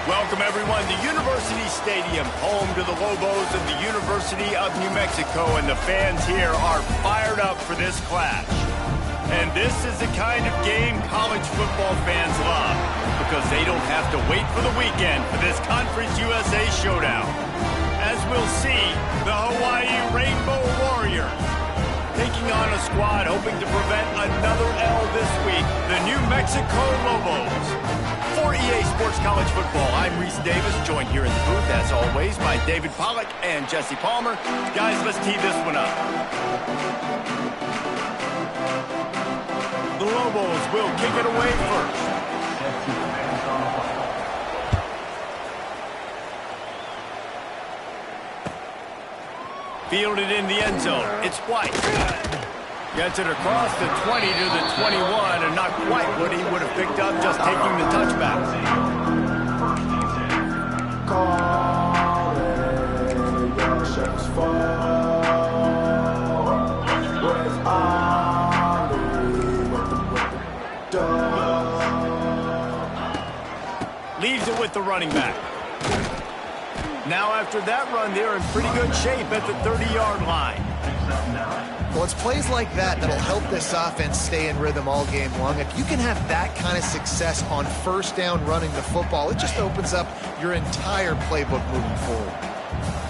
Welcome, everyone, to University Stadium, home to the Lobos of the University of New Mexico, and the fans here are fired up for this clash. And this is the kind of game college football fans love, because they don't have to wait for the weekend for this Conference USA showdown. As we'll see, the Hawaii Rainbow Warriors taking on a squad hoping to prevent another L this week, the New Mexico Lobos. For EA Sports College Football, I'm Reese Davis, joined here in the booth, as always, by David Pollack and Jesse Palmer. Guys, let's tee this one up. The Lobos will kick it away first. Fielded in the end zone. It's White. Gets it across the 20 to the 21, and not quite what he would have picked up just taking the touchback. Leaves it with the running back. Now after that run, they're in pretty good shape at the 30-yard line. Well, it's plays like that that'll help this offense stay in rhythm all game long. If you can have that kind of success on first down running the football, it just opens up your entire playbook moving forward.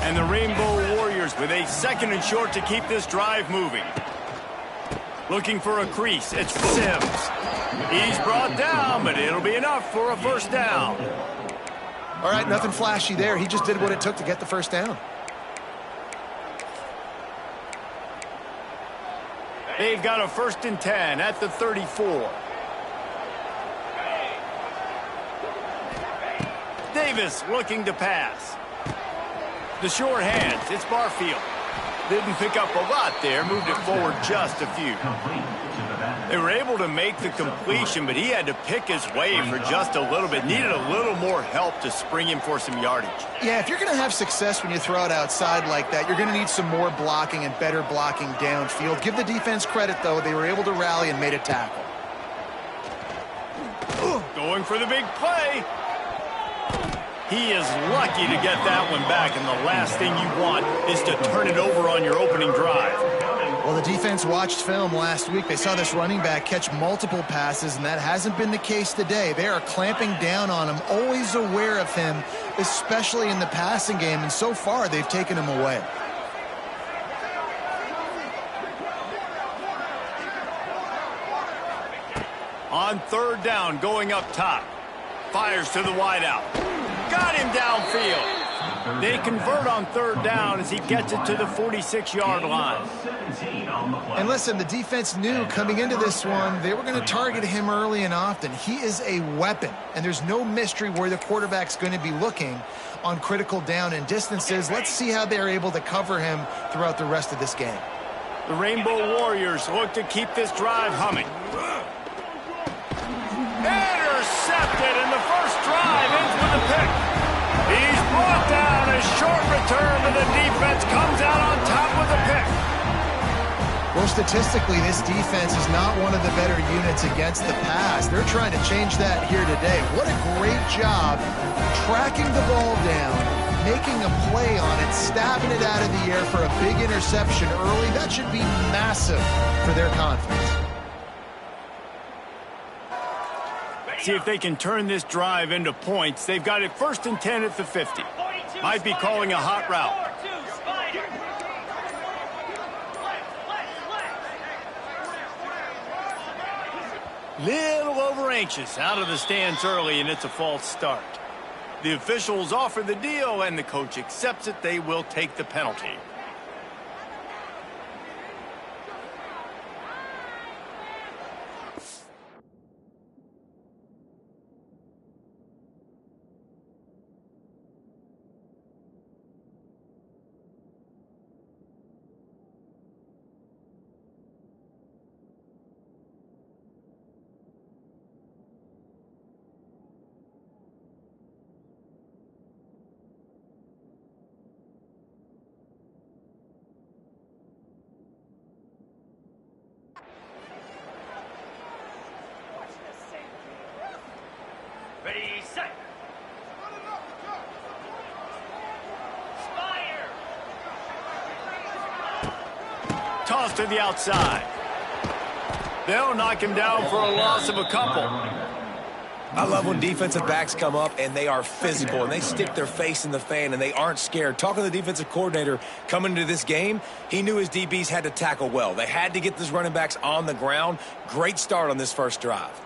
And the Rainbow Warriors with a second and short to keep this drive moving. Looking for a crease, it's Sims. He's brought down, but it'll be enough for a first down. All right, nothing flashy there. He just did what it took to get the first down. They've got a 1st and 10 at the 34. Davis looking to pass. The short hands, it's Barfield. Didn't pick up a lot there, moved it forward just a few. They were able to make the completion, but he had to pick his way for just a little bit. Needed a little more help to spring him for some yardage. Yeah, if you're going to have success when you throw it outside like that, you're going to need some more blocking and better blocking downfield. Give the defense credit, though. They were able to rally and made a tackle. Going for the big play. He is lucky to get that one back, and the last thing you want is to turn it over on your opening drive. Well, the defense watched film last week. They saw this running back catch multiple passes, and that hasn't been the case today. They are clamping down on him, always aware of him, especially in the passing game, and so far they've taken him away. On 3rd down, going up top. Fires to the wideout. Got him downfield. They convert on 3rd down as he gets it to the 46-yard line. And listen, the defense knew coming into this one, they were going to target him early and often. He is a weapon, and there's no mystery where the quarterback's going to be looking on critical down and distances. Let's see how they're able to cover him throughout the rest of this game. The Rainbow Warriors look to keep this drive humming. Intercepted, and the first drive ends with a pick. He's brought down. A short return, and the defense comes out on top with a pick. Well, statistically, this defense is not one of the better units against the pass. They're trying to change that here today. What a great job tracking the ball down, making a play on it, stabbing it out of the air for a big interception early. That should be massive for their confidence. See if they can turn this drive into points. They've got it 1st and 10 at the 50. Might be calling a hot route. Little over anxious out of the stands early, and it's a false start. The officials offer the deal, and the coach accepts it. They will take the penalty. Ready, set. to the outside. They'll knock him down for a loss of a couple. I love when defensive backs come up and they are physical and they stick their face in the fan and they aren't scared. Talking to the defensive coordinator coming into this game, he knew his DBs had to tackle well. They had to get these running backs on the ground. Great start on this first drive.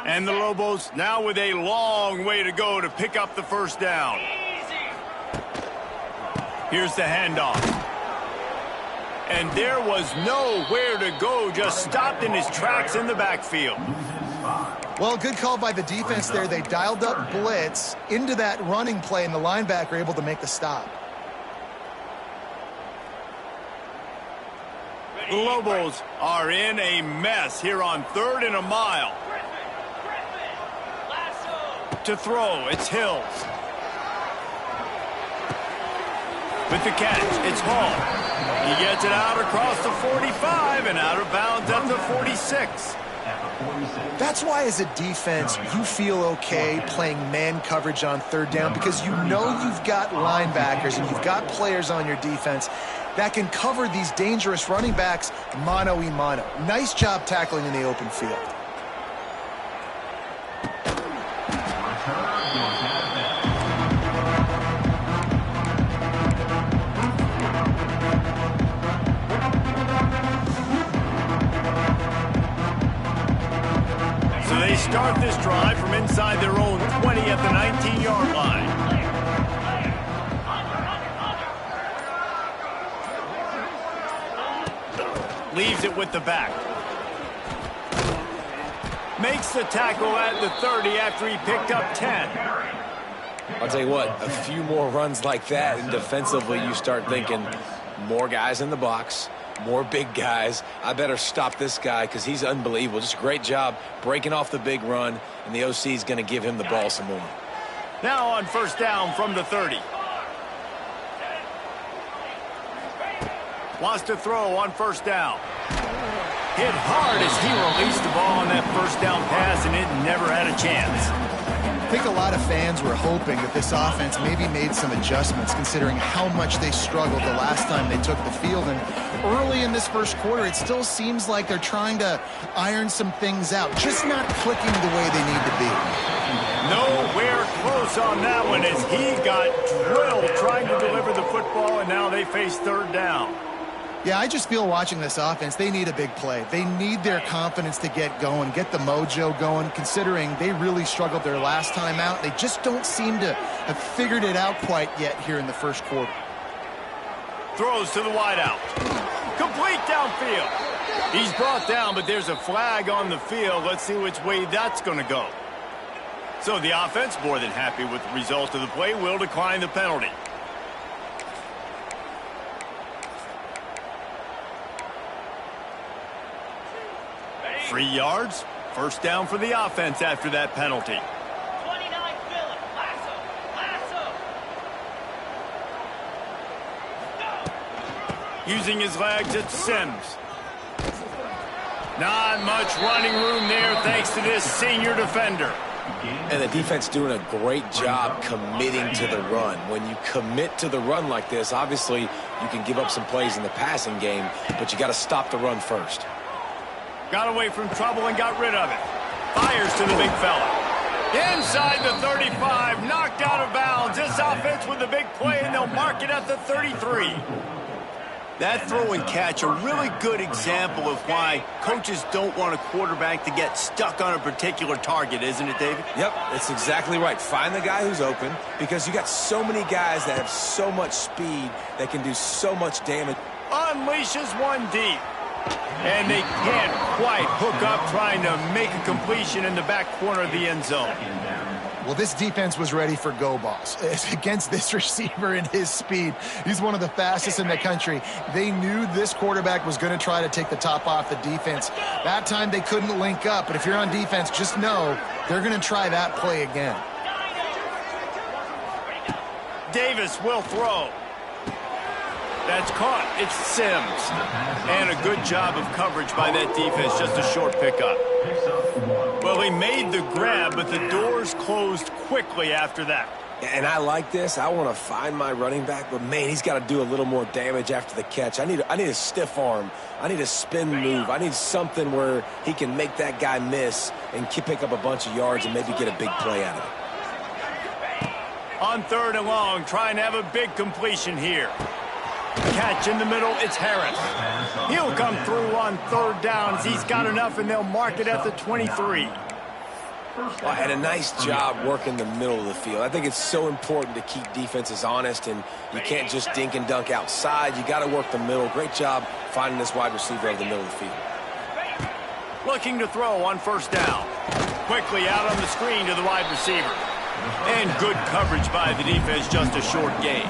And the Lobos now with a long way to go to pick up the first down. Here's the handoff. And there was nowhere to go, just stopped in his tracks in the backfield. Well, good call by the defense there. They dialed up blitz into that running play, and the linebacker able to make the stop. The Lobos are in a mess here on 3rd and a mile. To throw, it's Hills. With the catch, it's Hall. He gets it out across the 45 and out of bounds at the 46. That's why as a defense, you feel okay playing man coverage on 3rd down because you know you've got linebackers and you've got players on your defense that can cover these dangerous running backs mano-a-mano. Nice job tackling in the open field. They start this drive from inside their own 20 at the 19-yard line. Leaves it with the back. Makes the tackle at the 30 after he picked up 10. I'll tell you what, a few more runs like that, and defensively you start thinking more guys in the box. More big guys. I better stop this guy because he's unbelievable. Just a great job breaking off the big run, and the OC is going to give him the ball some more. Now on first down from the 30. Wants to throw on first down. Hit hard as he released the ball on that first down pass, and it never had a chance. I think a lot of fans were hoping that this offense maybe made some adjustments considering how much they struggled the last time they took the field. And early in this first quarter, it still seems like they're trying to iron some things out, just not clicking the way they need to be. Nowhere close on that one as he got drilled trying to deliver the football, and now they face 3rd down. Yeah, I just feel watching this offense, they need a big play. They need their confidence to get going, get the mojo going, considering they really struggled their last time out. They just don't seem to have figured it out quite yet here in the first quarter. Throws to the wideout. Complete downfield. He's brought down, but there's a flag on the field. Let's see which way that's going to go. So the offense, more than happy with the result of the play, will decline the penalty. Free yards. First down for the offense after that penalty. 29 Philly. Lasso. Using his legs, it's Sims. Not much running room there thanks to this senior defender. And the defense doing a great job committing to the run. When you commit to the run like this, obviously you can give up some plays in the passing game, but you got to stop the run first. Got away from trouble and got rid of it. Fires to the big fella. Inside the 35, knocked out of bounds. This offense with a big play, and they'll mark it at the 33. That throw and catch, a really good example of why coaches don't want a quarterback to get stuck on a particular target, isn't it, David? Yep, that's exactly right. Find the guy who's open because you got so many guys that have so much speed that can do so much damage. Unleashes one deep. And they can't quite hook up trying to make a completion in the back corner of the end zone. Well, this defense was ready for go balls. Against this receiver and his speed, he's one of the fastest in the country. They knew this quarterback was going to try to take the top off the defense. That time they couldn't link up, but if you're on defense, just know they're going to try that play again. Davis will throw. That's caught. It's Sims. And a good job of coverage by that defense. Just a short pickup. Well, he made the grab, but the doors closed quickly after that. And I like this. I want to find my running back, but man, he's got to do a little more damage after the catch. I need a stiff arm. I need a spin move. I need something where he can make that guy miss and pick up a bunch of yards and maybe get a big play out of it. On 3rd and long, trying to have a big completion here. Catch in the middle, it's Harris. He'll come through on 3rd downs. He's got enough, and they'll mark it at the 23. Well, and a nice job working the middle of the field. I think it's so important to keep defenses honest, and you can't just dink and dunk outside. You got to work the middle. Great job finding this wide receiver over the middle of the field. Looking to throw on 1st down. Quickly out on the screen to the wide receiver. And good coverage by the defense, just a short gain.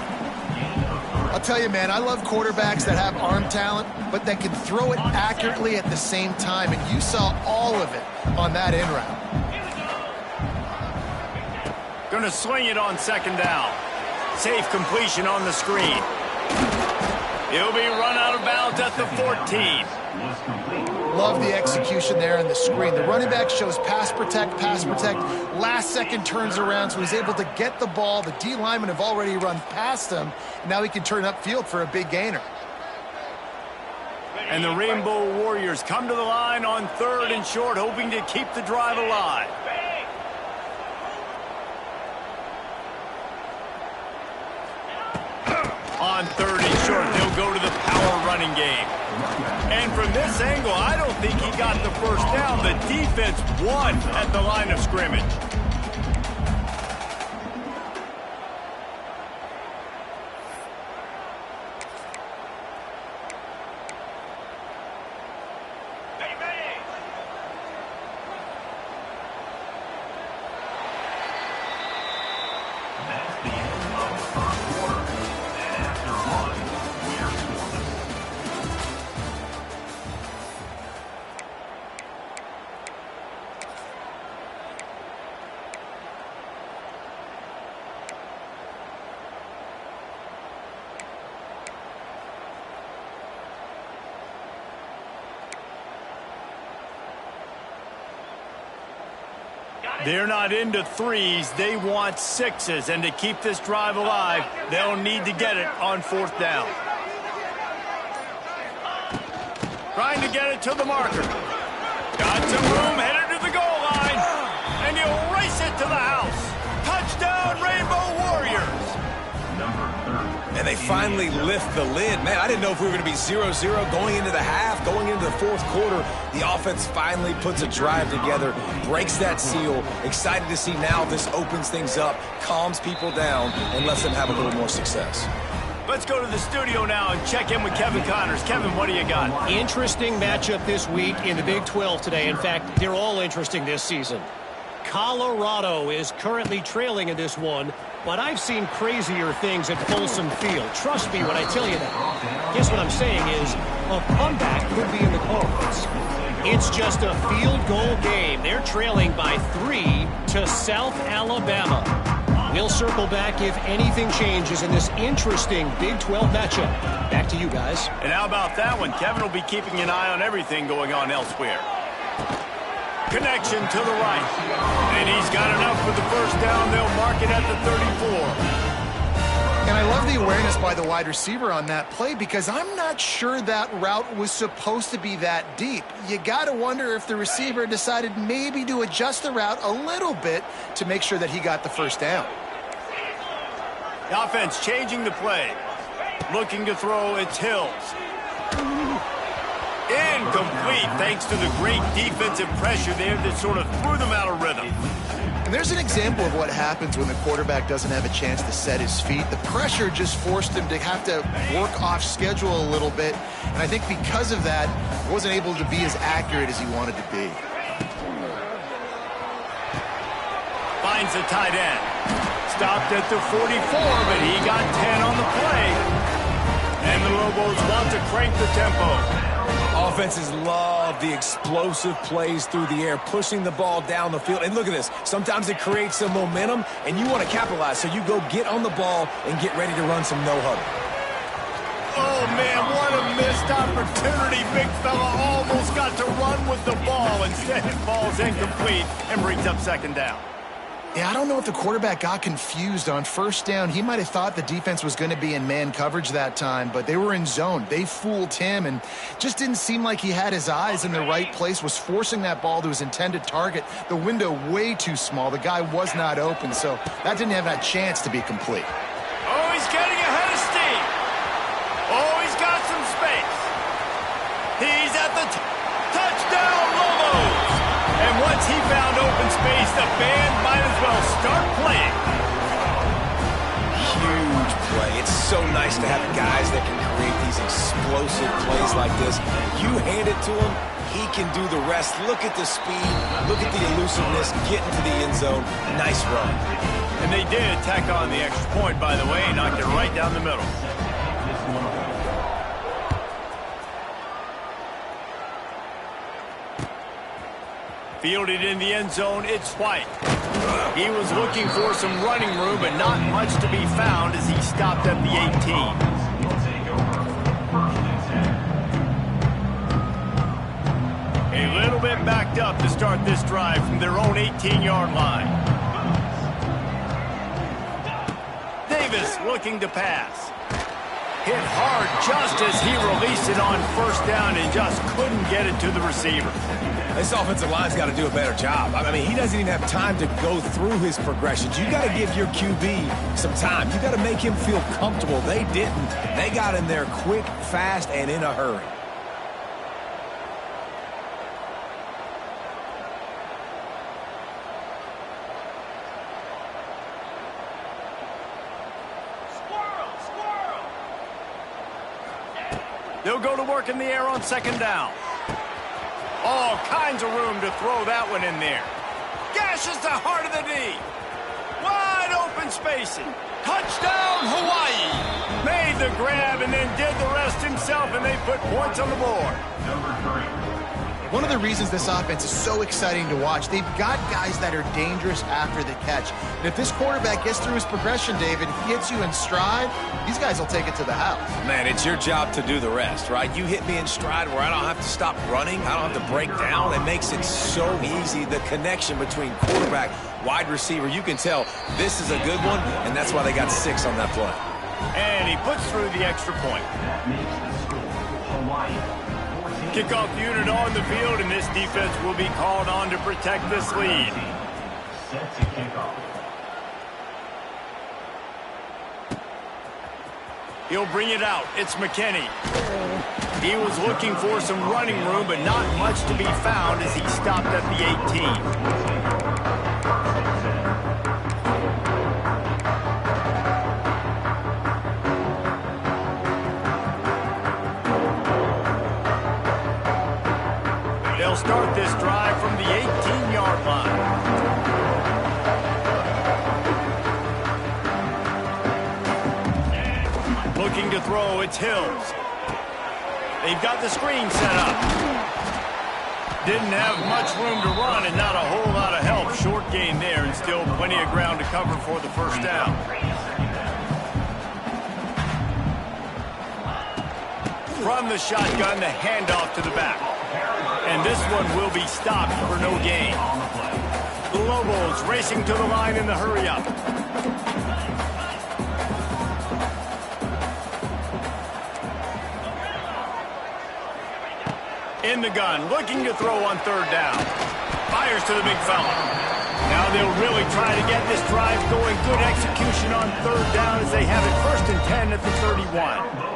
I'll tell you, man, I love quarterbacks that have arm talent, but that can throw it accurately at the same time, and you saw all of it on that in route. Going to swing it on 2nd down. Safe completion on the screen. He'll be run out of bounds at the 14. Love the execution there on the screen. The running back shows pass protect, last second turns around, so he's able to get the ball. The D linemen have already run past him. Now he can turn upfield for a big gainer. And the Rainbow Warriors come to the line on 3rd and short, hoping to keep the drive alive. On 3rd and short, they'll go to the power running game. And from this angle, I don't think he got the 1st down. The defense won at the line of scrimmage. They're not into 3s, they want 6s, and to keep this drive alive, they'll need to get it on 4th down. Trying to get it to the marker. Got some room, headed to the goal line, and he'll race it to the house. Touchdown, Rainbow Warriors! And they finally lift the lid. Man, I didn't know if we were going to be 0-0 going into the half, going into the 4th quarter. The offense finally puts a drive together, breaks that seal. Excited to see now this opens things up, calms people down, and lets them have a little more success. Let's go to the studio now and check in with Kevin Connors. Kevin, what do you got? Interesting matchup this week in the Big 12 today. In fact, they're all interesting this season. Colorado is currently trailing in this one, but I've seen crazier things at Folsom Field. Trust me when I tell you that. Guess what I'm saying is a comeback could be in the cards. It's just a field goal game. They're trailing by 3 to South Alabama. We'll circle back if anything changes in this interesting Big 12 matchup. Back to you guys. And how about that one? Kevin will be keeping an eye on everything going on elsewhere. Connection to the right. And he's got enough for the 1st down. They'll mark it at the 34. And I love the awareness by the wide receiver on that play, because I'm not sure that route was supposed to be that deep. You got to wonder if the receiver decided maybe to adjust the route a little bit to make sure that he got the 1st down. The offense changing the play. Looking to throw, it's Hills. Incomplete, thanks to the great defensive pressure there that sort of threw them out of rhythm. And there's an example of what happens when the quarterback doesn't have a chance to set his feet. The pressure just forced him to have to work off schedule a little bit. And I think because of that, he wasn't able to be as accurate as he wanted to be. Finds a tight end. Stopped at the 44, but he got 10 on the play. And the Lobos want to crank the tempo. Offenses love the explosive plays through the air, pushing the ball down the field. And look at this. Sometimes it creates some momentum, and you want to capitalize. So you go get on the ball and get ready to run some no-huddle. Oh, man, what a missed opportunity. Big fella almost got to run with the ball. Instead, it falls incomplete and brings up 2nd down. Yeah, I don't know if the quarterback got confused on first down. He might have thought the defense was going to be in man coverage that time, but they were in zone. They fooled him and just didn't seem like he had his eyes in the right place, was forcing that ball to his intended target. The window way too small. The guy was not open, so that didn't have that chance to be complete. Oh, he's getting ahead of steam. Oh, he's got some space. He's at the touchdown, Lobos. And once he found open space, the band might as well start playing. Huge play. It's so nice to have guys that can create these explosive plays like this. You hand it to him, he can do the rest. Look at the speed. Look at the elusiveness. Get into the end zone. Nice run. And they did tack on the extra point, by the way, and knocked it right down the middle. Fielded in the end zone, it's White. He was looking for some running room, but not much to be found as he stopped at the 18. A little bit backed up to start this drive from their own 18-yard line. Davis looking to pass. Hit hard just as he released it on first down and just couldn't get it to the receiver. This offensive line's got to do a better job. I mean, he doesn't even have time to go through his progressions. You got to give your QB some time. You got to make him feel comfortable. They didn't. They got in there quick, fast, and in a hurry. They'll go to work in the air on second down. All kinds of room to throw that one in there. Gashes the heart of the D. Wide open spacing. Touchdown, Hawaii. Made the grab and then did the rest himself, and they put points on the board. One of the reasons this offense is so exciting to watch, they've got guys that are dangerous after the catch. And if this quarterback gets through his progression, David, he hits you in stride, these guys will take it to the house. Man, it's your job to do the rest, right? You hit me in stride where I don't have to stop running. I don't have to break down. It makes it so easy. The connection between quarterback, wide receiver, you can tell this is a good one, and that's why they got 6 on that play. And he puts through the extra point. Kickoff unit on the field, and this defense will be called on to protect this lead. Set to kick off. He'll bring it out. It's McKinney. He was looking for some running room, but not much to be found as he stopped at the 18. They'll start this drive from the 18-yard line. Looking to throw, it's Hills. They've got the screen set up. Didn't have much room to run and not a whole lot of help. Short gain there and still plenty of ground to cover for the first down. From the shotgun, the handoff to the back. And this one will be stopped for no gain. The Lobos racing to the line in the hurry-up. In the gun, looking to throw on third down. Fires to the big fella. Now they'll really try to get this drive going. Good execution on third down as they have it 1st and 10 at the 31.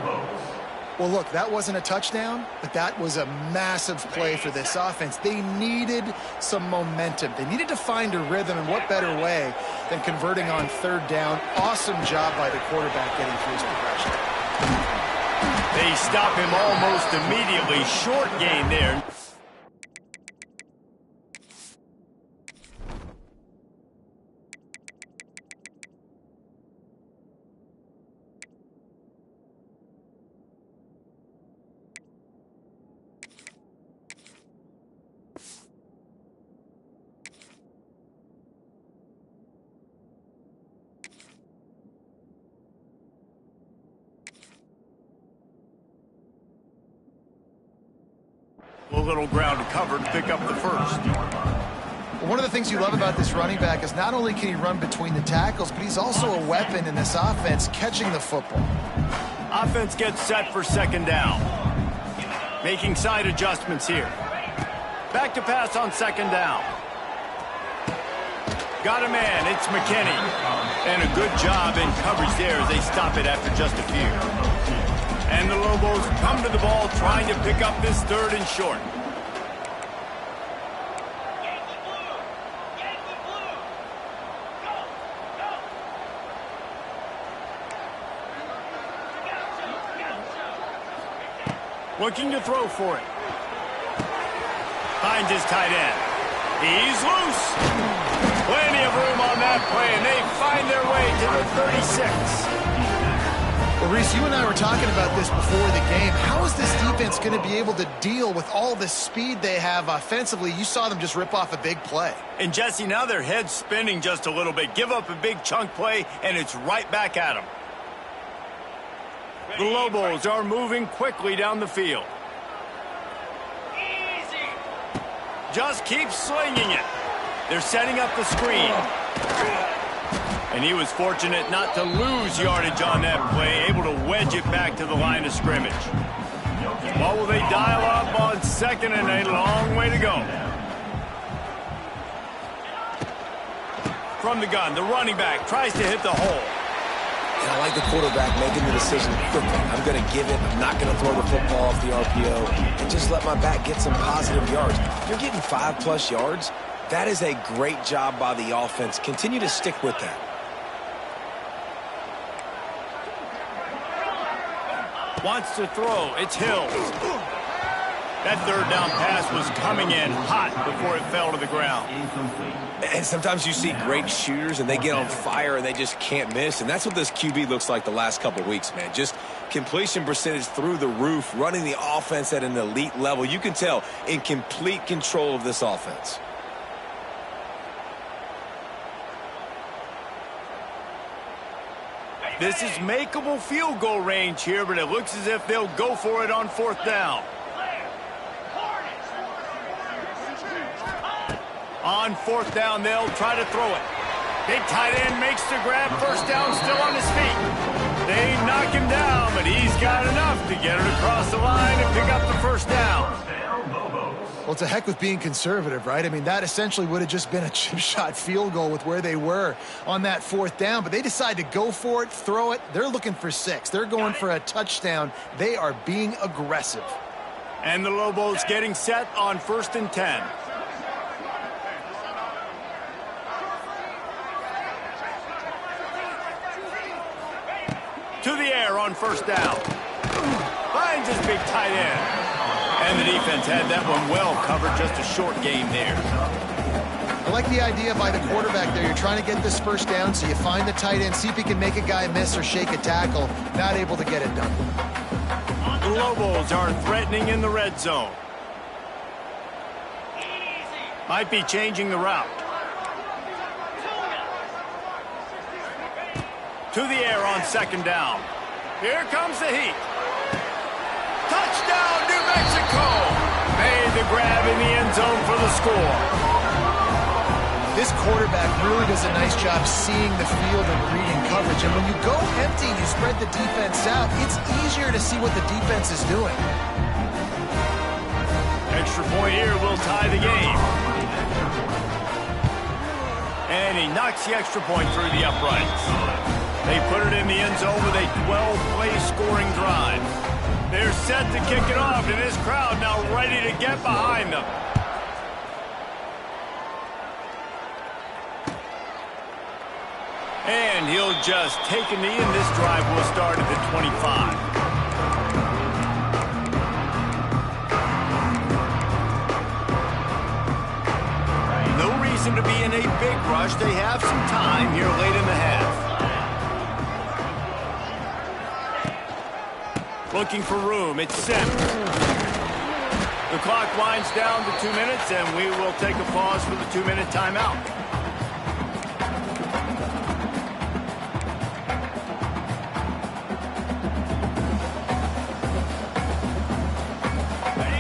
Well, look, that wasn't a touchdown, but that was a massive play for this offense. They needed some momentum. They needed to find a rhythm, and what better way than converting on third down. Awesome job by the quarterback getting through his progression. They stop him almost immediately. Short gain there. A little ground to cover to pick up the first. One of the things you love about this running back is not only can he run between the tackles, but he's also a weapon in this offense catching the football. Offense gets set for second down. Making side adjustments here. Back to pass on second down. Got a man, it's McKinney. And a good job in coverage there as they stop it after just a few. And the Lobos come to the ball trying to pick up this third and short. Looking to throw for it. Finds his tight end. He's loose. Plenty of room on that play, and they find their way to the 36. Well, Reese, you and I were talking about this before the game. How is this defense going to be able to deal with all the speed they have offensively? You saw them just rip off a big play. And, Jesse, now their head's spinning just a little bit. Give up a big chunk play, and it's right back at them. The Lobos are moving quickly down the field. Easy. Just keep slinging it. They're setting up the screen. And he was fortunate not to lose yardage on that play, able to wedge it back to the line of scrimmage. What will they dial up on second and a long way to go? From the gun, the running back tries to hit the hole. And I like the quarterback making the decision quickly. I'm going to give it. I'm not going to throw the football off the RPO and just let my back get some positive yards. If you're getting 5+ yards, that is a great job by the offense. Continue to stick with that. Wants to throw. It's Hill. That third down pass was coming in hot before it fell to the ground. And sometimes you see great shooters and they get on fire and they just can't miss. And that's what this QB looks like the last couple weeks, man. Just completion percentage through the roof, running the offense at an elite level. You can tell in complete control of this offense. This is makeable field goal range here, but it looks as if they'll go for it on fourth down. On fourth down, they'll try to throw it. Big tight end makes the grab. First down, still on his feet. They knock him down, but he's got enough to get it across the line and pick up the first down. Well, it's a heck with being conservative, right? I mean, that essentially would have just been a chip shot field goal with where they were on that fourth down, but they decide to go for it, throw it. They're looking for 6. They're going for a touchdown. They are being aggressive. And the Lobos getting set on 1st and 10. To the air on first down. Finds his big tight end. And the defense had that one well covered. Just a short game there. I like the idea by the quarterback there. You're trying to get this first down, so you find the tight end, see if he can make a guy miss or shake a tackle. Not able to get it done. The Lobos are threatening in the red zone. Might be changing the route. To the air on second down. Here comes the heat. Touchdown, New Mexico! Made the grab in the end zone for the score. This quarterback really does a nice job seeing the field and reading coverage. And when you go empty and you spread the defense out, it's easier to see what the defense is doing. Extra point here will tie the game. And he knocks the extra point through the uprights. They put it in the end zone with a 12-play scoring drive. They're set to kick it off, and this crowd now ready to get behind them. And he'll just take a knee, and this drive will start at the 25. No reason to be in a big rush. They have some time here late in the half. Looking for room. It's set. The clock winds down to 2 minutes, and we will take a pause for the 2-minute timeout.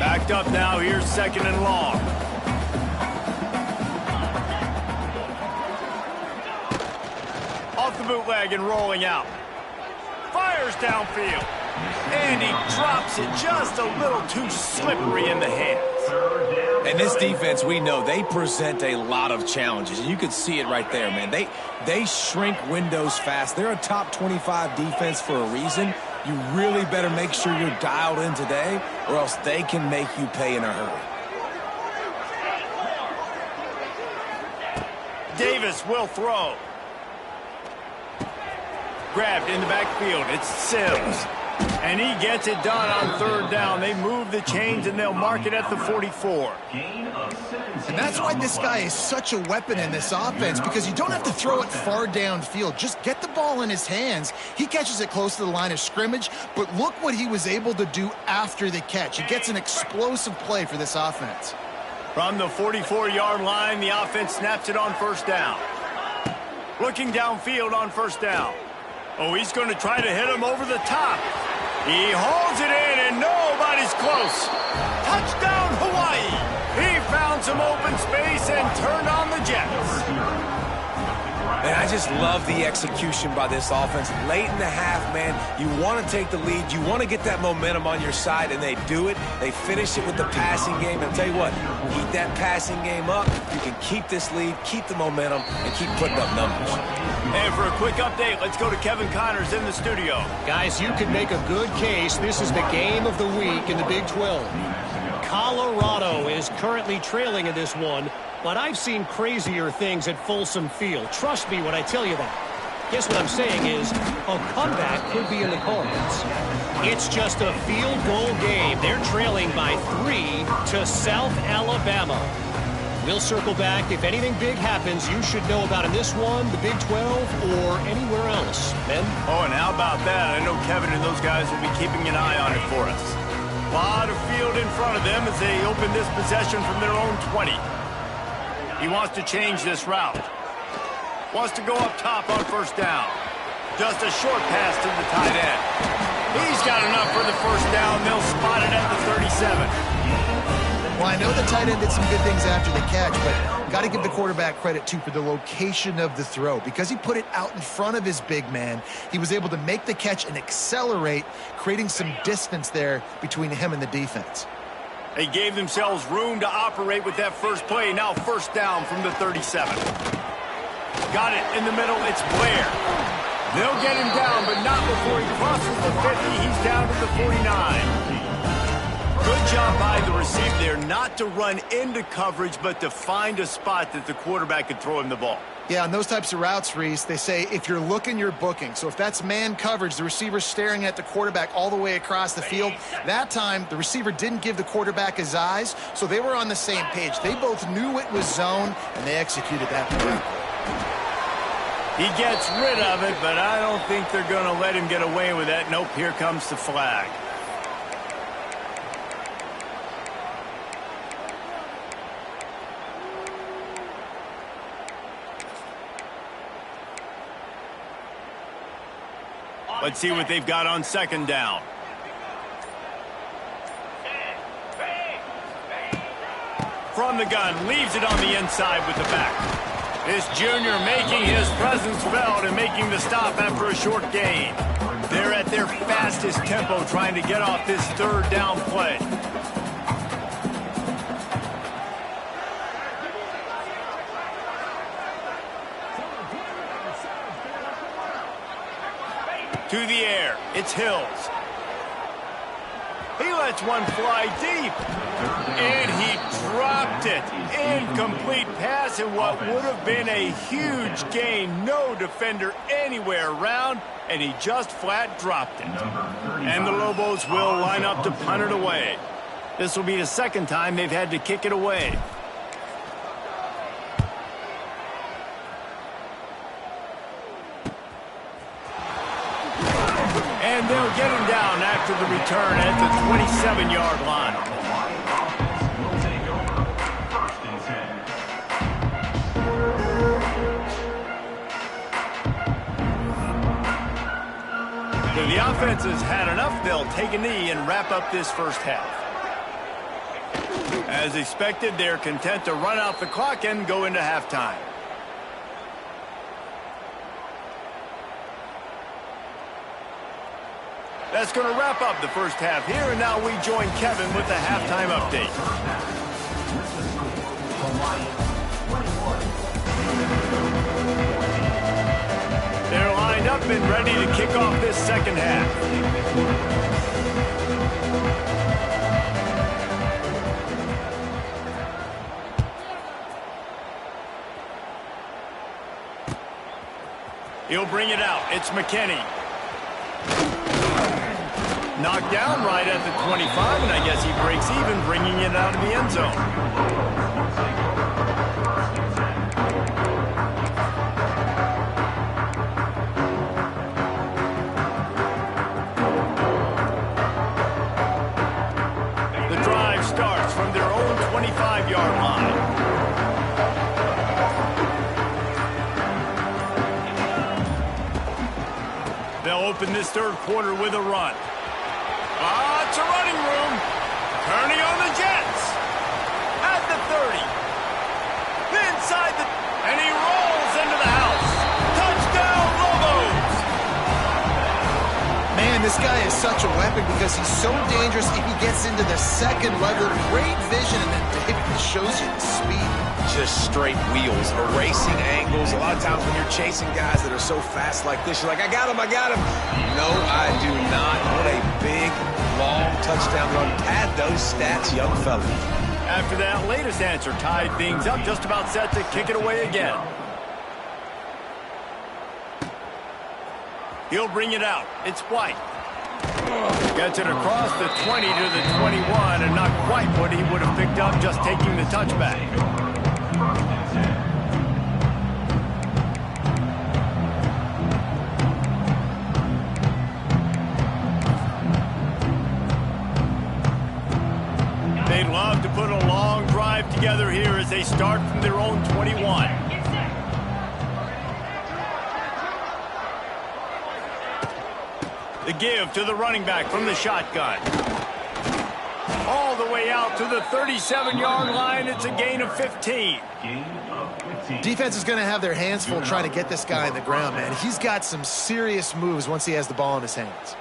Backed up now. Here's second and long. the bootleg and rolling out. Fires downfield. And he drops it just a little too slippery in the hands. And this defense, we know, they present a lot of challenges. You could see it right there, man. They shrink windows fast. They're a top 25 defense for a reason. You really better make sure you're dialed in today, or else they can make you pay in a hurry. Davis will throw. Grabbed in the backfield. It's Sims. And he gets it done on third down. They move the chains, and they'll mark it at the 44. And that's why this guy is such a weapon in this offense, because you don't have to throw it far downfield. Just get the ball in his hands. He catches it close to the line of scrimmage, but look what he was able to do after the catch. He gets an explosive play for this offense. From the 44-yard line, the offense snaps it on first down. Looking downfield on first down. Oh, he's going to try to hit him over the top. He holds it in, and nobody's close. Touchdown, Hawaii. He found some open space and turned on the Jets. And I just love the execution by this offense. Late in the half, man, you want to take the lead. You want to get that momentum on your side, and they do it. They finish it with the passing game. And I'll tell you what, keep that passing game up. You can keep this lead, keep the momentum, and keep putting up numbers. And for a quick update, let's go to Kevin Connors in the studio. Guys, you can make a good case. This is the game of the week in the Big 12. Colorado is currently trailing in this one, but I've seen crazier things at Folsom Field. Trust me when I tell you that. Guess what I'm saying is a comeback could be in the cards. It's just a field goal game. They're trailing by 3 to South Alabama. We'll circle back. If anything big happens, you should know about in this one, the Big 12, or anywhere else. Ben? Oh, and how about that? I know Kevin and those guys will be keeping an eye on it for us. A lot of field in front of them as they open this possession from their own 20. He wants to change this route. Wants to go up top on first down. Just a short pass to the tight end. He's got enough for the first down. They'll spot it at the 37. Well, I know the tight end did some good things after the catch, but got to give the quarterback credit, too, for the location of the throw. Because he put it out in front of his big man, he was able to make the catch and accelerate, creating some distance there between him and the defense. They gave themselves room to operate with that first play. Now first down from the 37. Got it in the middle. It's Blair. They'll get him down, but not before he crosses the 50. He's down to the 49. Good job by the receiver there not to run into coverage, but to find a spot that the quarterback could throw him the ball. Yeah, on those types of routes, Reese, they say if you're looking, you're booking. So if that's man coverage, the receiver's staring at the quarterback all the way across the field. That time, the receiver didn't give the quarterback his eyes, so they were on the same page. They both knew it was zone, and they executed that correctly. He gets rid of it, but I don't think they're going to let him get away with that. Nope, here comes the flag. Let's see what they've got on second down. From the gun, leaves it on the inside with the back. This junior making his presence felt and making the stop after a short gain. They're at their fastest tempo trying to get off this third down play. To the air, it's Hills. He lets one fly deep. And he dropped it. Incomplete pass in what would have been a huge gain. No defender anywhere around, and he just flat dropped it. And the Lobos will line up to punt it away. This will be the second time they've had to kick it away. And they'll get him down after the return at the 27-yard line. So the offense has had enough. They'll take a knee and wrap up this first half. As expected, they're content to run out the clock and go into halftime. That's going to wrap up the first half here, and now we join Kevin with the halftime update. They're lined up and ready to kick off this second half. He'll bring it out. It's McKinney. Knocked down right at the 25, and I guess he breaks even, bringing it out of the end zone. The drive starts from their own 25-yard line. They'll open this third quarter with a run. It's a running room. Turning on the Jets. At the 30. Inside the... And he rolls into the house. Touchdown, Lobos! Man, this guy is such a weapon because he's so dangerous if he gets into the second level. Great vision, and then David shows you the speed. Just straight wheels, erasing angles. A lot of times when you're chasing guys that are so fast like this, you're like, I got him, I got him. No, I do not. What a big, long touchdown run. Pad those stats, young fella. After that latest answer tied things up, just about set to kick it away again. He'll bring it out. It's White. Gets it across the 20 to the 21, and not quite what he would have picked up just taking the touchback. They'd love to put a long drive together here as they start from their own 21. The give to the running back from the shotgun. All the way out to the 37-yard line. It's a gain of 15. Defense is going to have their hands full trying to get this guy on the ground, man. He's got some serious moves once he has the ball in his hands.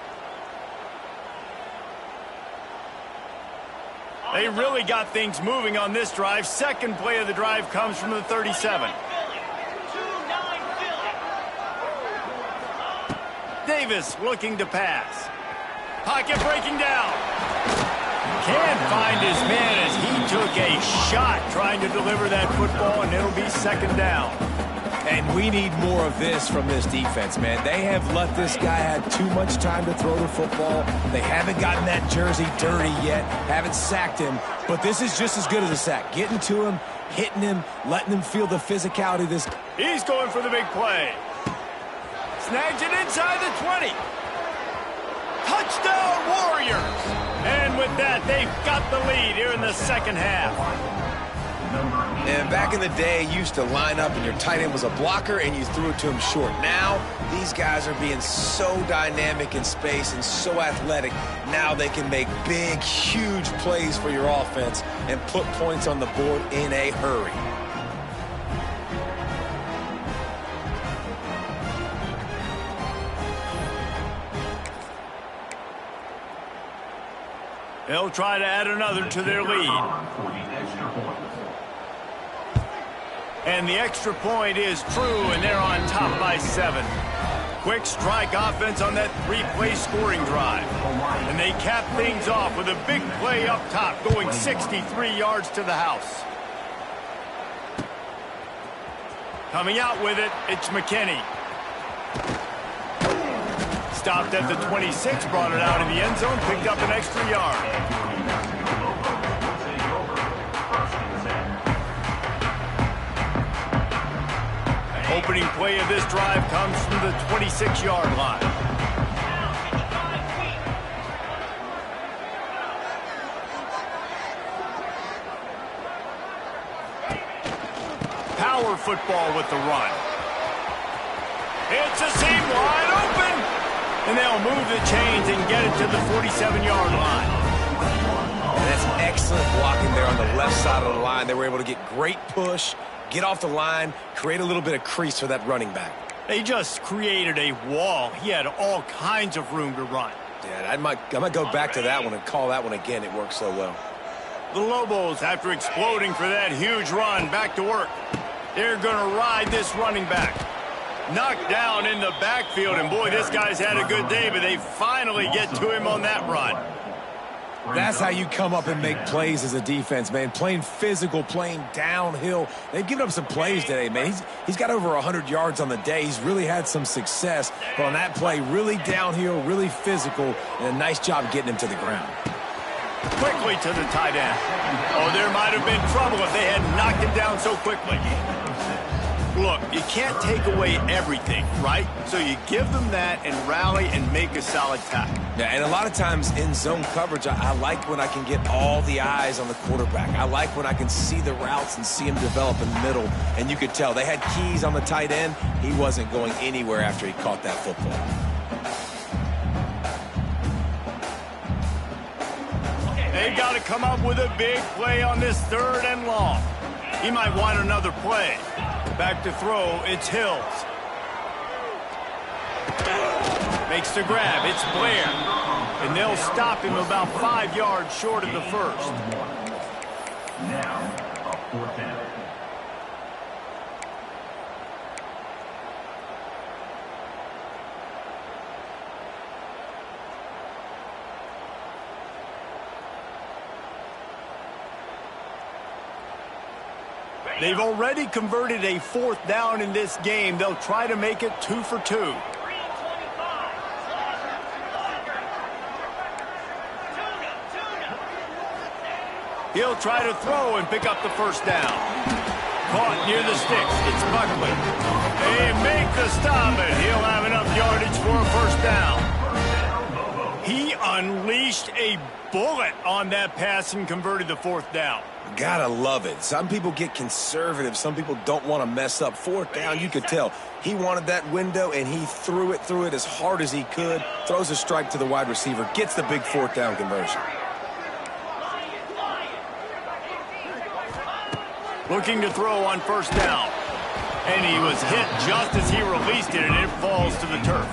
They really got things moving on this drive. Second play of the drive comes from the 37. Davis looking to pass. Pocket breaking down. Can't find his man as he took a shot trying to deliver that football, and it'll be second down. And we need more of this from this defense, man. They have let this guy have too much time to throw the football. They haven't gotten that jersey dirty yet, haven't sacked him. But this is just as good as a sack. Getting to him, hitting him, letting him feel the physicality of this. He's going for the big play. Snags it inside the 20. Touchdown, Warriors! And with that, they've got the lead here in the second half. And back in the day, you used to line up and your tight end was a blocker and you threw it to him short. Now, these guys are being so dynamic in space and so athletic. Now they can make big, huge plays for your offense and put points on the board in a hurry. They'll try to add another to their lead. And the extra point is true, and they're on top by 7. Quick strike offense on that 3-play scoring drive. And they cap things off with a big play up top, going 63 yards to the house. Coming out with it, it's McKinney. Stopped at the 26, brought it out of the end zone, picked up an extra yard. Opening play of this drive comes from the 26-yard line. Power football with the run. It's a seam wide open. And they'll move the chains and get it to the 47-yard line. And that's excellent blocking there on the left side of the line. They were able to get great push, get off the line, create a little bit of crease for that running back. They just created a wall. He had all kinds of room to run. Yeah, I might go back to that one and call that one again. It worked so well. The Lobos, after exploding for that huge run, back to work. They're going to ride this running back. Knocked down in the backfield, and boy, this guy's had a good day, but they finally get to him on that run. That's how you come up and make plays as a defense, man. Playing physical, playing downhill. They've given up some plays today, man. He's got over 100 yards on the day. He's really had some success. But on that play, really downhill, really physical, and a nice job getting him to the ground. Quickly to the tight end. Oh, there might have been trouble if they had knocked him down so quickly. Look, you can't take away everything, right? So you give them that and rally and make a solid tackle. Yeah, and a lot of times in zone coverage, I like when I can get all the eyes on the quarterback. I like when I can see the routes and see him develop in the middle. And you could tell they had keys on the tight end. He wasn't going anywhere after he caught that football. They've got to come up with a big play on this 3rd and long. He might want another play. Back to throw, it's Hills. Makes the grab, it's Blair. And they'll stop him about 5 yards short of the first. Now, a 4th down. They've already converted a 4th down in this game. They'll try to make it 2 for 2. He'll try to throw and pick up the 1st down. Caught near the sticks. It's Buckley. They make the stop, and he'll have enough yardage for a 1st down. He unleashed a bullet on that pass and converted the 4th down. Gotta love it. Some people get conservative. Some people don't want to mess up. 4th down, you could tell. He wanted that window, and he threw it as hard as he could. Throws a strike to the wide receiver. Gets the big 4th down conversion. Looking to throw on 1st down. And he was hit just as he released it, and it falls to the turf.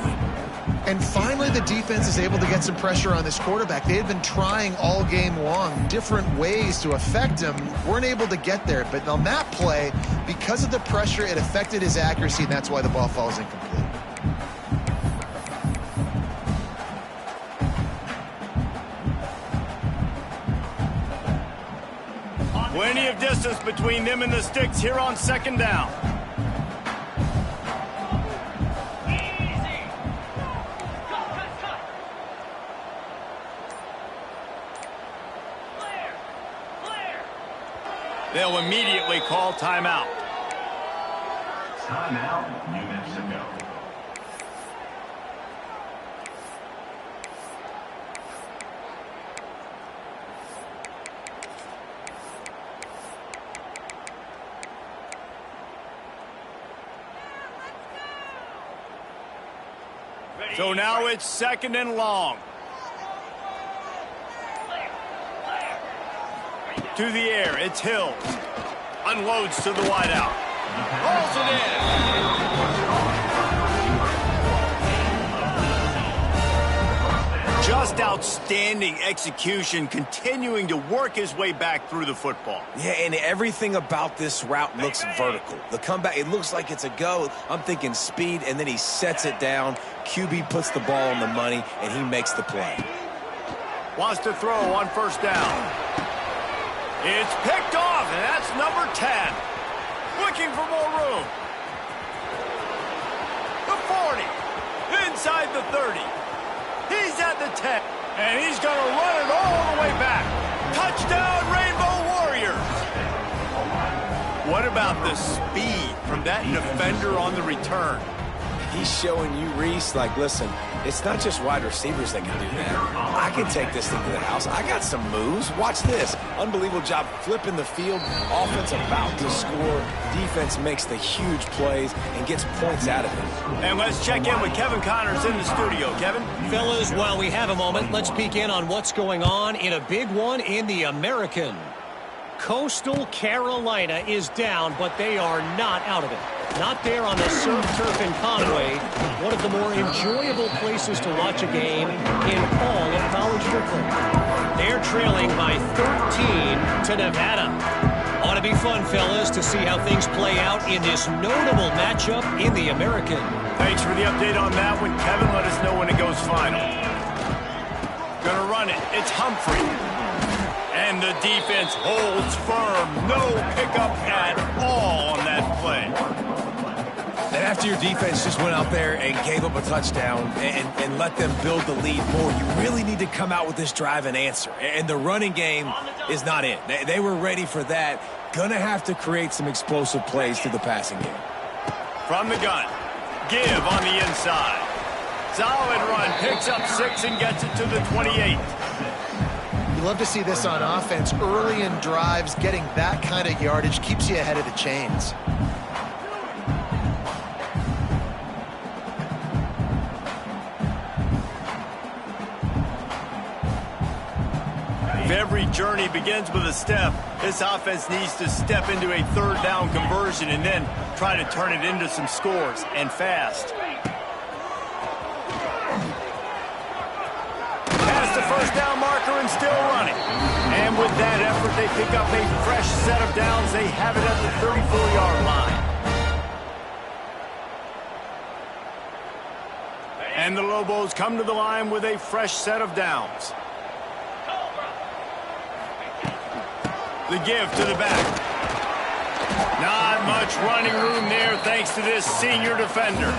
And finally, the defense is able to get some pressure on this quarterback. They had been trying all game long different ways to affect him. Weren't able to get there. But on that play, because of the pressure, it affected his accuracy, and that's why the ball falls incomplete. Plenty of distance between them and the sticks here on 2nd down. They'll immediately call timeout. Timeout, New Mexico. So now it's 2nd and long. To the air, it's Hills. Unloads to the wideout. Rolls it in. Just outstanding execution, continuing to work his way back through the football. Yeah, and everything about this route looks vertical. The comeback, it looks like it's a go. I'm thinking speed, and then he sets it down. QB puts the ball on the money, and he makes the play. Wants to throw on 1st down. It's picked off, and that's number 10. Looking for more room. The 40. Inside the 30. He's at the 10. And he's going to run it all the way back. Touchdown, Rainbow Warriors. What about the speed from that defender on the return? He's showing you, Reese, like, listen, it's not just wide receivers that can do that. I can take this thing to the house. I got some moves. Watch this. Unbelievable job flipping the field. Offense about to score. Defense makes the huge plays and gets points out of it. And let's check in with Kevin Connors in the studio. Kevin? Fellas, while we have a moment, let's peek in on what's going on in a big one in the American. Coastal Carolina is down, but they are not out of it. Not there on the surf turf in Conway, one of the more enjoyable places to watch a game in all of college football. They're trailing by 13 to Nevada. Ought to be fun, fellas, to see how things play out in this notable matchup in the American. Thanks for the update on that one, Kevin. Let us know when it goes final. Gonna run it. It's Humphrey. And the defense holds firm. No pickup at all on that play. And after your defense just went out there and gave up a touchdown and let them build the lead more, you really need to come out with this drive and answer. And the running game is not in. They were ready for that. Gonna have to create some explosive plays through the passing game. From the gun. Give on the inside. Solid run. Picks up 6 and gets it to the 28. You love to see this on offense. Early in drives, getting that kind of yardage keeps you ahead of the chains. If every journey begins with a step, this offense needs to step into a third down conversion and then try to turn it into some scores, and fast. Past the first down marker and still running. And with that effort, they pick up a fresh set of downs. They have it at the 34-yard line. And the Lobos come to the line with a fresh set of downs. The give to the back. Not much running room there thanks to this senior defender.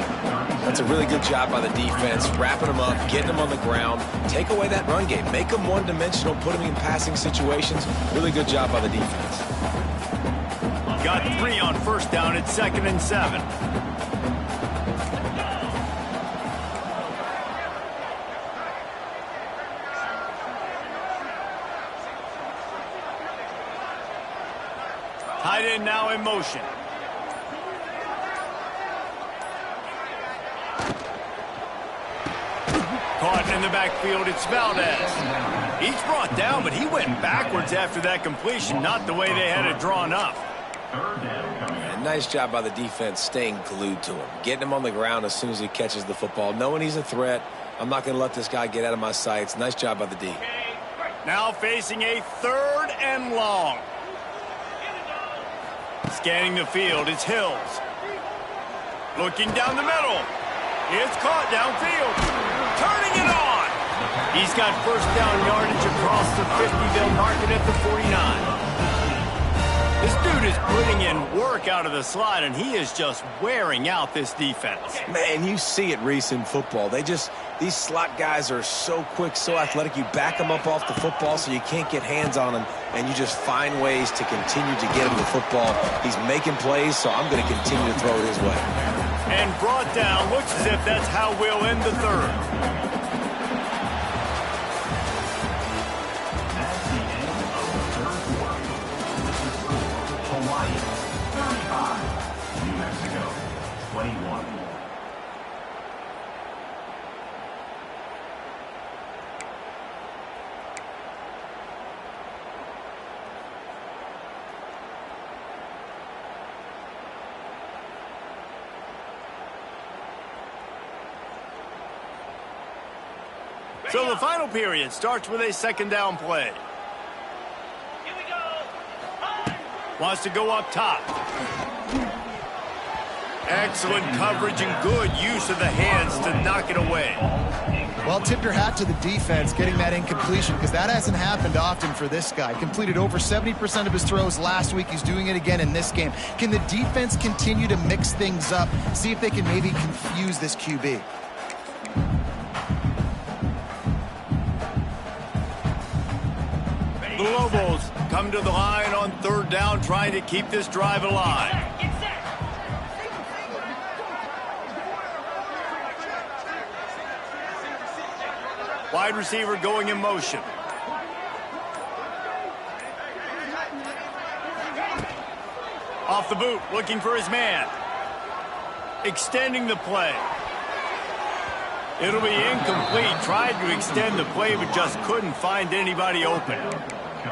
That's a really good job by the defense, wrapping them up, getting them on the ground, take away that run game, make them one-dimensional, put them in passing situations. Really good job by the defense. Got 3 on first down. It's 2nd and 7. Tight end now in motion. Caught in the backfield, it's Valdez. He's brought down, but he went backwards after that completion, not the way they had it drawn up. And nice job by the defense staying glued to him, getting him on the ground as soon as he catches the football, knowing he's a threat. I'm not going to let this guy get out of my sights. Nice job by the D. Now facing a 3rd and long. Scanning the field, it's Hills. Looking down the middle. It's caught downfield. Turning it on. He's got first down yardage across the 50. They'll mark it at the 49. This dude is putting in work out of the slot, and he is just wearing out this defense. Man, you see it, Reese, in football. These slot guys are so quick, so athletic. You back them up off the football so you can't get hands on them, and you just find ways to continue to get him the football. He's making plays, so I'm going to continue to throw it his way. And brought down. Looks as if that's how we'll end the 3rd. That's the end of the 3rd quarter. Hawaii, 35. New Mexico, 21. So the final period starts with a 2nd down play. Here we go. Wants to go up top. Excellent coverage and good use of the hands to knock it away. Well, tip your hat to the defense getting that incompletion, because that hasn't happened often for this guy. Completed over 70% of his throws last week. He's doing it again in this game. Can the defense continue to mix things up? See if they can maybe confuse this QB. The Lobos come to the line on 3rd down, trying to keep this drive alive. Get set. Wide receiver going in motion. Off the boot, looking for his man. Extending the play. It'll be incomplete. Tried to extend the play, but just couldn't find anybody open.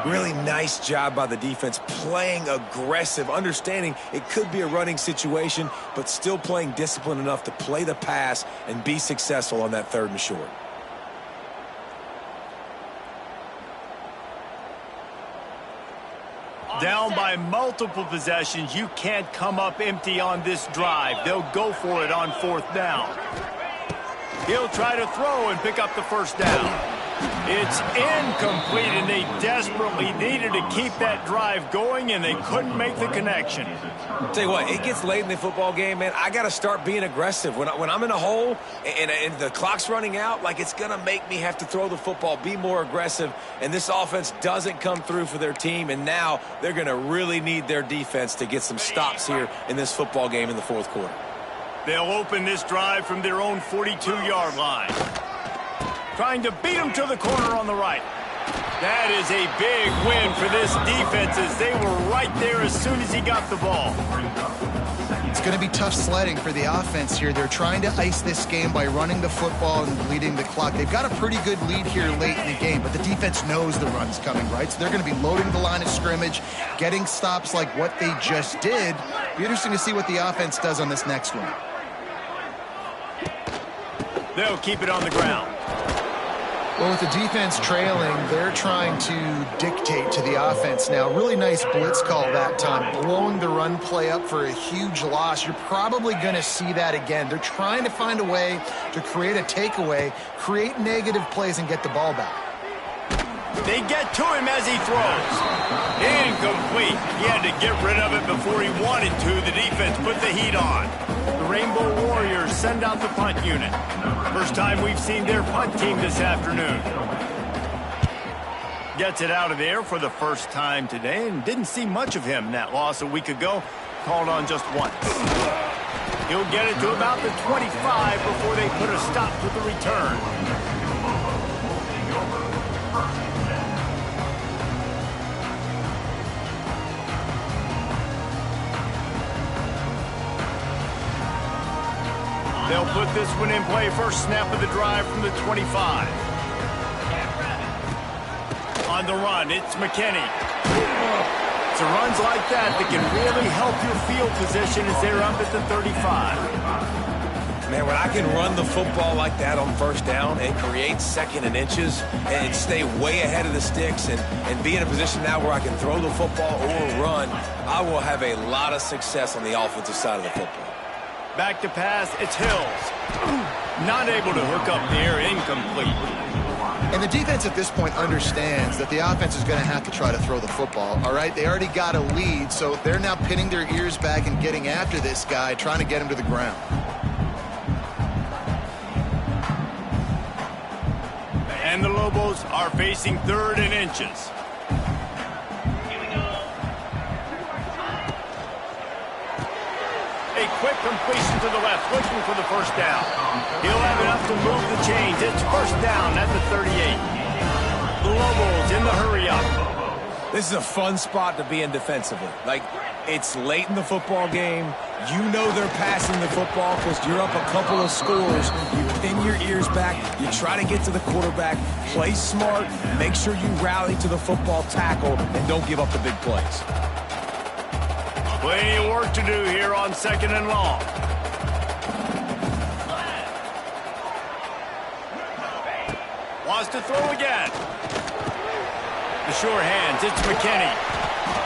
Really nice job by the defense, playing aggressive, understanding it could be a running situation, but still playing disciplined enough to play the pass and be successful on that 3rd and short. Down by multiple possessions, you can't come up empty on this drive. They'll go for it on 4th down. He'll try to throw and pick up the 1st down. It's incomplete, and they desperately needed to keep that drive going, and they couldn't make the connection. Tell you what, it gets late in the football game, man. I got to start being aggressive. When I'm in a hole and the clock's running out, like, it's going to make me have to throw the football, be more aggressive, and this offense doesn't come through for their team, and now they're going to really need their defense to get some stops here in this football game in the 4th quarter. They'll open this drive from their own 42-yard line. Trying to beat him to the corner on the right. That is a big win for this defense as they were right there as soon as he got the ball. It's going to be tough sledding for the offense here. They're trying to ice this game by running the football and bleeding the clock. They've got a pretty good lead here late in the game, but the defense knows the run's coming, right? So they're going to be loading the line of scrimmage, getting stops like what they just did. Be interesting to see what the offense does on this next one. They'll keep it on the ground. Well, with the defense trailing, they're trying to dictate to the offense now. Really nice blitz call that time, blowing the run play up for a huge loss. You're probably going to see that again. They're trying to find a way to create a takeaway, create negative plays, and get the ball back. They get to him as he throws. Incomplete. He had to get rid of it before he wanted to. The defense put the heat on. The Rainbow Warriors send out the punt unit. First time we've seen their punt team this afternoon. Gets it out of there for the first time today and didn't see much of him. That loss a week ago, called on just once. He'll get it to about the 25 before they put a stop to the return. They'll put this one in play. First snap of the drive from the 25. On the run, it's McKinney. It's runs like that can really help your field position as they're up at the 35. Man, when I can run the football like that on 1st down and create 2nd and inches and stay way ahead of the sticks and be in a position now where I can throw the football or run, I will have a lot of success on the offensive side of the football. Back to pass, it's Hills. Not able to hook up there, incomplete. And the defense at this point understands that the offense is going to have to try to throw the football, all right? They already got a lead, so they're now pinning their ears back and getting after this guy, trying to get him to the ground. And the Lobos are facing 3rd and inches. A quick completion to the left, looking for the 1st down. He'll have enough to move the chains. It's 1st down at the 38. The Lobos in the hurry up. This is a fun spot to be in defensively. Like, it's late in the football game. You know they're passing the football because you're up a couple of scores. You pin your ears back. You try to get to the quarterback. Play smart. Make sure you rally to the football tackle and don't give up the big plays. Plenty of work to do here on 2nd and long. Wants to throw again. The sure hands, it's McKinney.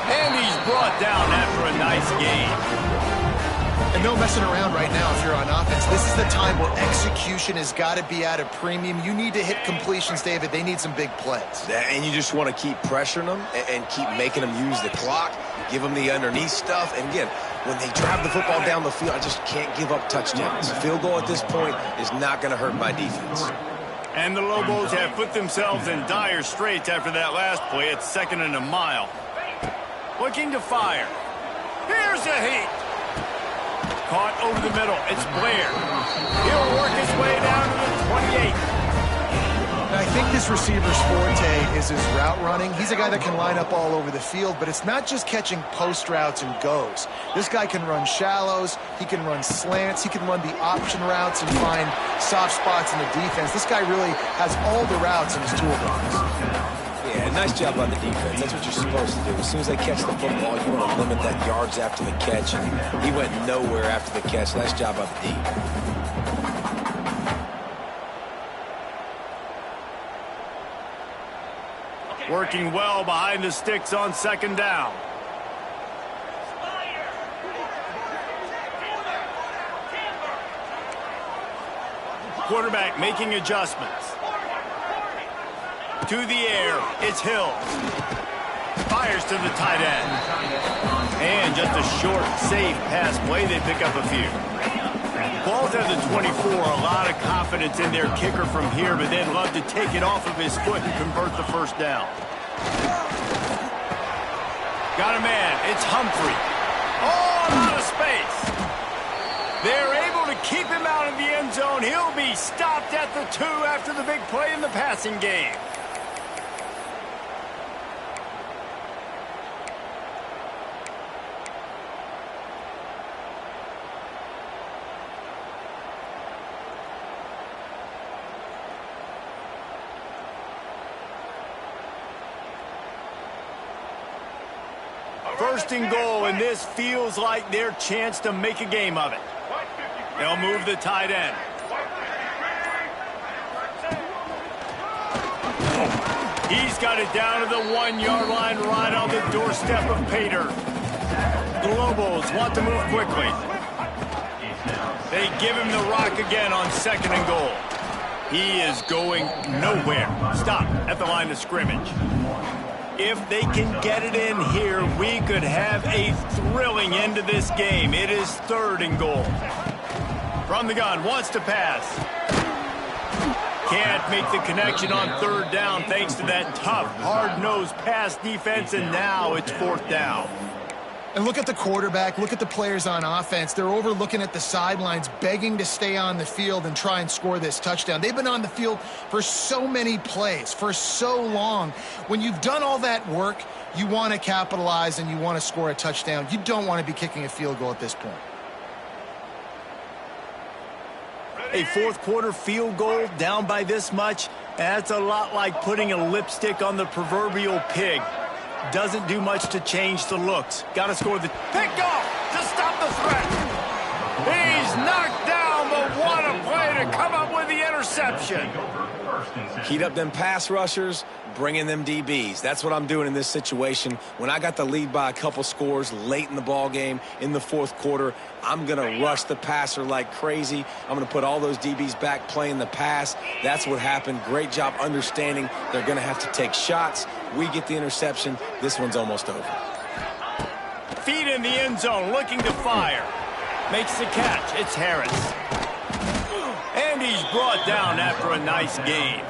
And he's brought down after a nice game. And no messing around right now if you're on offense. This is the time where execution has got to be at a premium. You need to hit completions, David. They need some big plays. And you just want to keep pressuring them and keep making them use the clock, give them the underneath stuff. And again, when they drive the football down the field, I just can't give up touchdowns. A field goal at this point is not going to hurt my defense. And the Lobos have put themselves in dire straits after that last play. It's 2nd and a mile. Looking to fire. Here's a heat. Caught over the middle. It's Blair. He'll work his way down to the 28. And I think this receiver's forte is his route running. He's a guy that can line up all over the field, but it's not just catching post routes and goes. This guy can run shallows. He can run slants. He can run the option routes and find soft spots in the defense. This guy really has all the routes in his toolbox. Yeah, nice job by the defense. That's what you're supposed to do. As soon as they catch the football, you want to limit that yards after the catch. And he went nowhere after the catch. Nice job by the D. Working well behind the sticks on second down. Quarterback making adjustments. To the air, it's Hill. Fires to the tight end. And just a short, safe pass play. They pick up a few. Ball's at the 24. A lot of confidence in their kicker from here, but they'd love to take it off of his foot and convert the first down. Got a man. It's Humphrey. Oh, out of space. They're able to keep him out of the end zone. He'll be stopped at the 2 after the big play in the passing game. First and goal, and this feels like their chance to make a game of it. They'll move the tight end. He's got it down to the 1-yard line right on the doorstep of Pater. The Lobos want to move quickly. They give him the rock again on second and goal. He is going nowhere. Stop at the line of scrimmage. If they can get it in here, we could have a thrilling end to this game. It is third and goal. From the gun, wants to pass. Can't make the connection on third down thanks to that tough, hard-nosed pass defense, and now it's fourth down. And look at the quarterback, look at the players on offense. They're overlooking at the sidelines, begging to stay on the field and try and score this touchdown. They've been on the field for so many plays, for so long. When you've done all that work, you want to capitalize and you want to score a touchdown. You don't want to be kicking a field goal at this point. A fourth quarter field goal down by this much, that's a lot like putting a lipstick on the proverbial pig. Doesn't do much to change the looks. Got to score the pick off to stop the threat. He's knocked down, but what a play to come up with the interception. Heat up them pass rushers, bring in them DBs. That's what I'm doing in this situation. When I got the lead by a couple scores late in the ball game, in the fourth quarter, I'm going to rush the passer like crazy. I'm going to put all those DBs back playing the pass. That's what happened. Great job understanding they're going to have to take shots. We get the interception. This one's almost over. Feet in the end zone, looking to fire. Makes the catch. It's Harris. And he's brought down after a nice gain.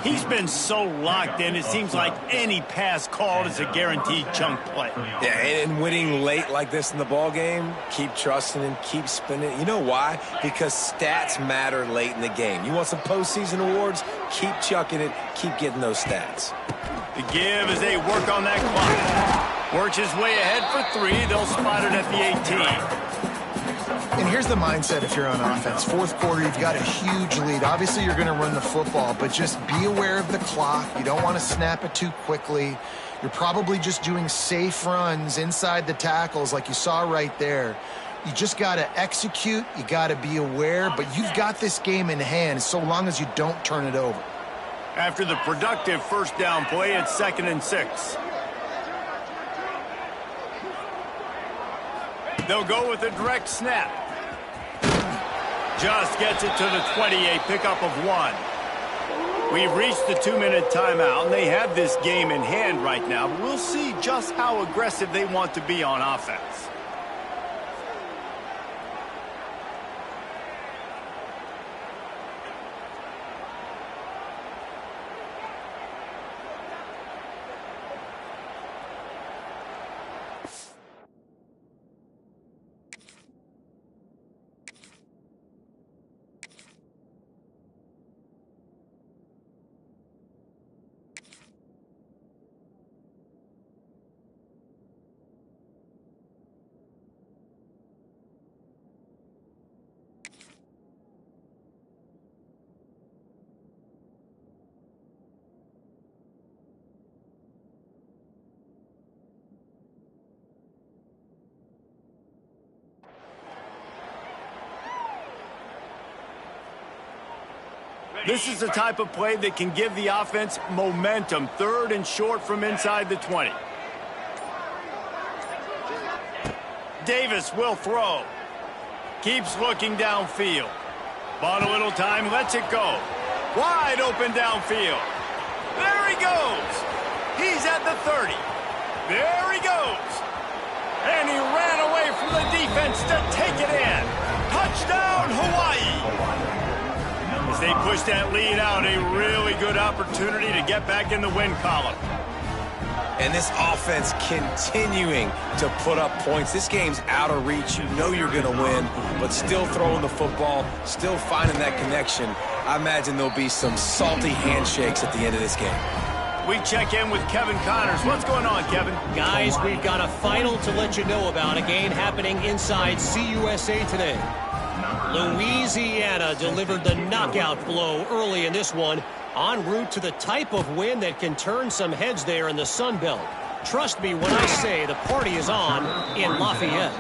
He's been so locked in, it seems like any pass called is a guaranteed chunk play. Yeah, and winning late like this in the ball game, keep trusting and keep spinning. You know why? Because stats matter late in the game. You want some postseason awards? Keep chucking it. Keep getting those stats. The give as they work on that clock. Works his way ahead for 3. They'll spot it at the 18. And here's the mindset if you're on offense. Fourth quarter, you've got a huge lead. Obviously, you're going to run the football, but just be aware of the clock. You don't want to snap it too quickly. You're probably just doing safe runs inside the tackles like you saw right there. You just got to execute. You got to be aware, but you've got this game in hand so long as you don't turn it over. After the productive first down play, it's 2nd and 6. They'll go with a direct snap. Just gets it to the 28, pickup of 1. We've reached the 2-minute timeout, and they have this game in hand right now. But we'll see just how aggressive they want to be on offense. This is the type of play that can give the offense momentum. 3rd and short from inside the 20. Davis will throw. Keeps looking downfield. Bought a little time, lets it go. Wide open downfield. There he goes. He's at the 30. There he goes. And he ran away from the defense to take it in. Touchdown, Hawaii. As they push that lead out, a really good opportunity to get back in the win column. And this offense continuing to put up points. This game's out of reach. You know you're going to win, but still throwing the football, still finding that connection. I imagine there'll be some salty handshakes at the end of this game. We check in with Kevin Connors. What's going on, Kevin? Guys, we've got a final to let you know about, a game happening inside CUSA today. Louisiana delivered the knockout blow early in this one, en route to the type of win that can turn some heads there in the Sun Belt. Trust me when I say the party is on in Lafayette.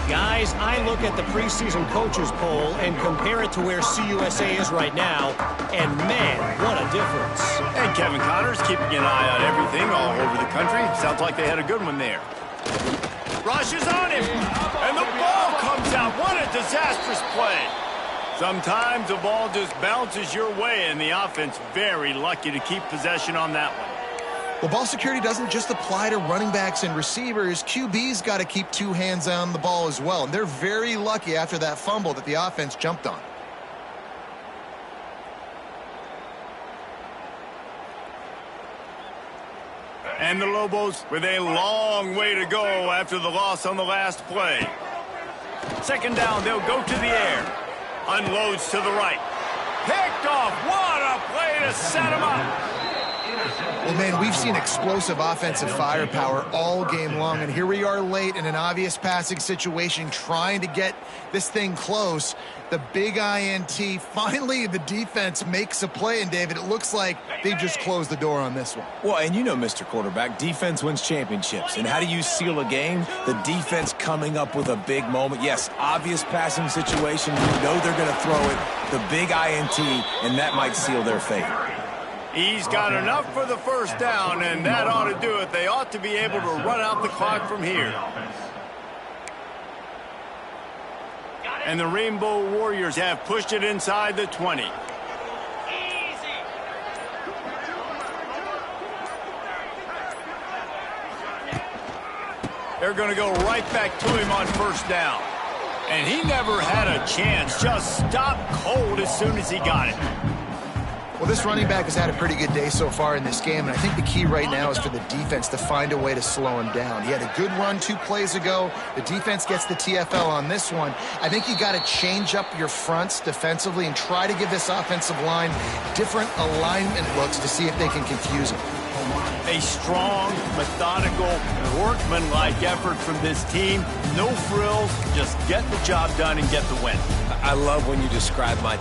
Guys, I look at the preseason coaches poll and compare it to where CUSA is right now, and man, what a difference. And Kevin Connors keeping an eye on everything all over the country. Sounds like they had a good one there. Rushes on him, and the ball comes out. What a disastrous play. Sometimes the ball just bounces your way, and the offense very lucky to keep possession on that one. Well, ball security doesn't just apply to running backs and receivers. QB's got to keep 2 hands on the ball as well. And they're very lucky after that fumble that the offense jumped on. And the Lobos with a long way to go after the loss on the last play. 2nd down, they'll go to the air. Unloads to the right. Picked off. What a play to set him up. Well, man, we've seen explosive offensive firepower all game long, and here we are late in an obvious passing situation trying to get this thing close. The big INT. Finally, the defense makes a play, and David, it looks like they've just closed the door on this one. Well, and you know, Mr. Quarterback, defense wins championships. And how do you seal a game? The defense coming up with a big moment. Yes, obvious passing situation. You know they're going to throw it. The big INT, and that might seal their fate. He's got enough for the 1st down, and that ought to do it. They ought to be able to run out the clock from here. And the Rainbow Warriors have pushed it inside the 20. They're going to go right back to him on 1st down. And he never had a chance. Just stopped cold as soon as he got it. Well, this running back has had a pretty good day so far in this game, and I think the key right now is for the defense to find a way to slow him down. He had a good run 2 plays ago. The defense gets the TFL on this one. I think you got to change up your fronts defensively and try to give this offensive line different alignment looks to see if they can confuse him. A strong, methodical, workmanlike effort from this team. No frills, just get the job done and get the win. I love when you describe my